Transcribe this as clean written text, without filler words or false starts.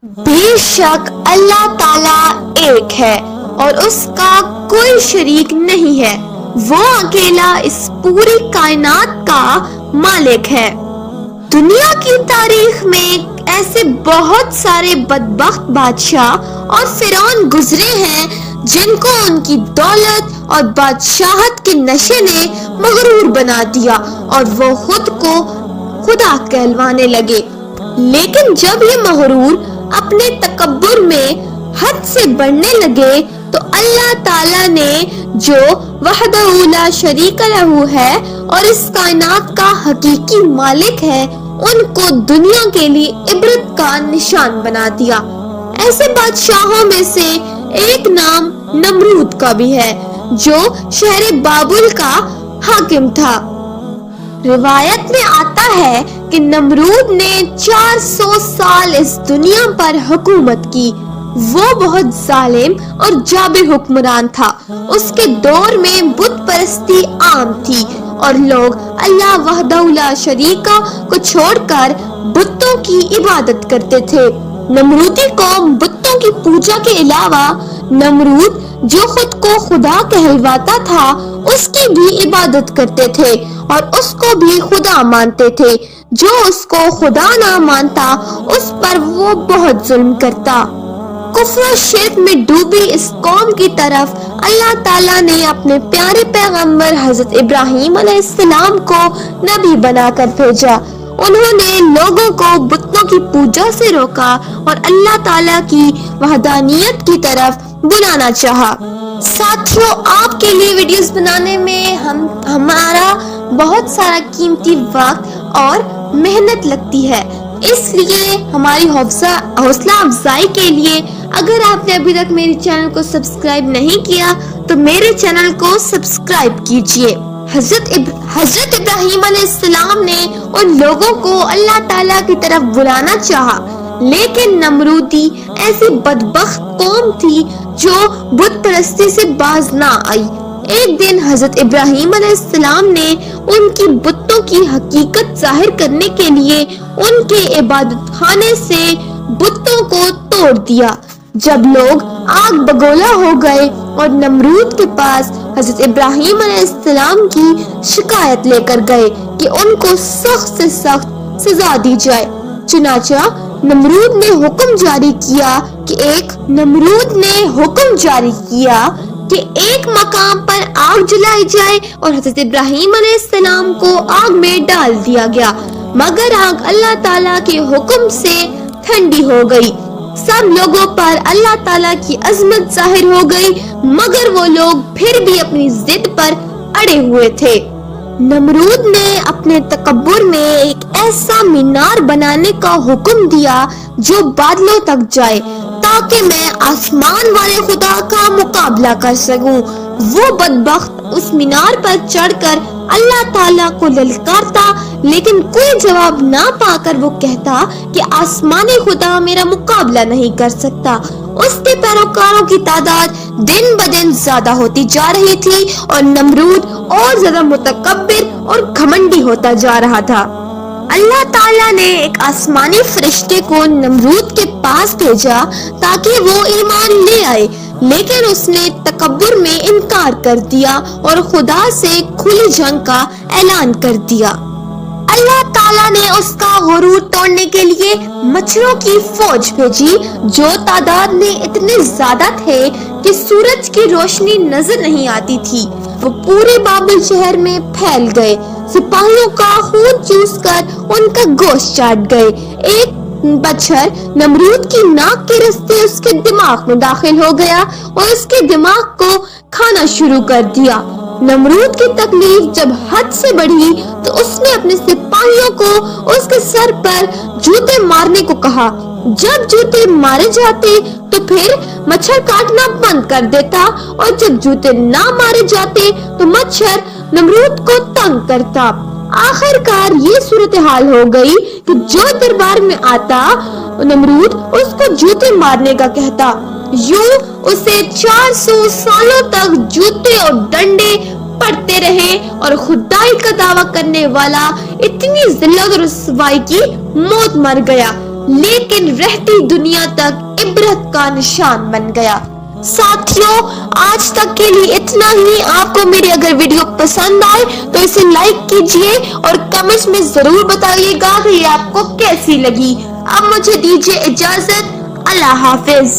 بے شک اللہ تعالی ایک ہے اور اس کا کوئی شریک نہیں ہے، وہ اکیلا اس پوری کائنات کا مالک ہے۔ دنیا کی تاریخ میں ایسے بہت سارے بدبخت بادشاہ اور فرعون گزرے ہیں جن کو ان کی دولت اور بادشاہت کے نشے نے مغرور بنا دیا اور وہ خود کو خدا کہلوانے لگے، لیکن جب یہ مغرور اپنے تکبر میں حد سے بڑھنے لگے تو اللہ تعالیٰ نے جو وحدہ لا شریک لہ ہے اور اس کائنات کا حقیقی مالک ہے، ان کو دنیا کے لیے عبرت کا نشان بنا دیا۔ ایسے بادشاہوں میں سے ایک نام نمرود کا بھی ہے جو شہر بابل کا حاکم تھا۔ روایت میں آتا ہے کہ نمرود نے 400 سال اس دنیا پر حکومت کی۔ وہ بہت ظالم اور جابر حکمران تھا۔ اس کے دور میں بت پرستی عام تھی اور لوگ اللہ وحدہ لا شریک کو چھوڑ کر بتوں کی عبادت کرتے تھے۔ نمرودی قوم بتوں کی پوجا کے علاوہ نمرود جو خود کو خدا کہلواتا تھا اس کی بھی عبادت کرتے تھے اور اس کو بھی خدا مانتے تھے۔ جو اس کو خدا نہ مانتا اس پر وہ بہت ظلم کرتا۔ کفر و شرک میں ڈوبی اس قوم کی طرف اللہ تعالیٰ نے اپنے پیارے پیغمبر حضرت ابراہیم علیہ السلام کو نبی بنا کر بھیجا۔ انہوں نے لوگوں کو بتوں کی پوجا سے روکا اور اللہ تعالیٰ کی وحدانیت کی طرف بلانا چاہا۔ ساتھیوں، آپ کے لیے ویڈیوز بنانے میں ہمارا بہت سارا قیمتی وقت اور محنت لگتی ہے، اس لیے ہماری حوصلہ افزائی کے لیے اگر آپ نے ابھی تک میرے چینل کو سبسکرائب نہیں کیا تو میرے چینل کو سبسکرائب کیجیے۔ حضرت ابراہیم علیہ السلام نے ان لوگوں کو اللہ تعالیٰ کی طرف بلانا چاہا، لیکن نمرودی ایسی بدبخت قوم تھی جو بت پرستی سے باز نہ آئی۔ ایک دن حضرت ابراہیم علیہ السلام نے ان کی بتوں کی حقیقت ظاہر کرنے کے لیے ان کے عبادت خانے سے بتوں کو توڑ دیا۔ جب لوگ آگ بگولا ہو گئے اور نمرود کے پاس حضرت ابراہیم علیہ السلام کی شکایت لے کر گئے کہ ان کو سخت سے سخت سزا دی جائے، چنانچہ نمرود نے حکم جاری کیا کہ ایک مقام پر آگ جلائی جائے اور حضرت ابراہیم علیہ السلام کو آگ میں ڈال دیا گیا، مگر آگ اللہ تعالیٰ کے حکم سے ٹھنڈی ہو گئی۔ سب لوگوں پر اللہ تعالیٰ کی عظمت ظاہر ہو گئی، مگر وہ لوگ پھر بھی اپنی ضد پر اڑے ہوئے تھے۔ نمرود نے اپنے تکبر میں ایک ایسا مینار بنانے کا حکم دیا جو بادلوں تک جائے تاکہ میں آسمان والے خدا کا مقابلہ کر سکوں۔ وہ بدبخت اس مینار پر چڑھ کر اللہ تعالیٰ کو للکارتا، لیکن کوئی جواب نہ پا کر وہ کہتا کہ آسمانی خدا میرا مقابلہ نہیں کر سکتا۔ اس کے پیروکاروں کی تعداد دن بدن زیادہ ہوتی جا رہی تھی اور نمرود اور زیادہ متکبر اور گھمنڈی ہوتا جا رہا تھا۔ اللہ تعالیٰ نے ایک آسمانی فرشتے کو نمرود کے پاس بھیجا تاکہ وہ ایمان لے آئے، لیکن اس نے تکبر میں انکار کر دیا اور خدا سے کھلی جنگ کا اعلان کر دیا۔ اللہ تعالیٰ نے اس کا غرور توڑنے کے لیے مچھروں کی فوج بھیجی جو تعداد میں اتنے زیادہ تھے کہ سورج کی روشنی نظر نہیں آتی تھی۔ وہ پورے بابل شہر میں پھیل گئے، سپاہیوں کا خون چوس کر ان کا گوشت چاٹ گئے۔ ایک مچھر نمرود کی ناک کے راستے اس کے دماغ میں داخل ہو گیا اور اس کے دماغ کو کھانا شروع کر دیا۔ نمرود کی تکلیف جب حد سے بڑھی تو اس نے اپنے سپاہیوں کو اس کے سر پر جوتے مارنے کو کہا۔ جب جوتے مارے جاتے تو پھر مچھر کاٹنا بند کر دیتا اور جب جوتے نہ مارے جاتے تو مچھر نمرود کو تنگ کرتا۔ آخر کار یہ صورتحال ہو گئی کہ جو دربار میں آتا نمرود اس کو جوتے مارنے کا کہتا۔ یوں اسے 400 سالوں تک جوتے اور ڈنڈے پڑتے رہے اور خدائی کا دعویٰ کرنے والا اتنی ذلت اور رسوائی کی موت مر گیا۔ لیکن رہتی دنیا تک عبرت کا نشان بن گیا۔ ساتھیوں، آج تک کے لیے اتنا ہی۔ آپ کو میری اگر ویڈیو پسند آئے تو اسے لائک کیجئے اور کمنٹس میں ضرور بتائیے گا کہ یہ آپ کو کیسی لگی۔ اب مجھے دیجئے اجازت، اللہ حافظ۔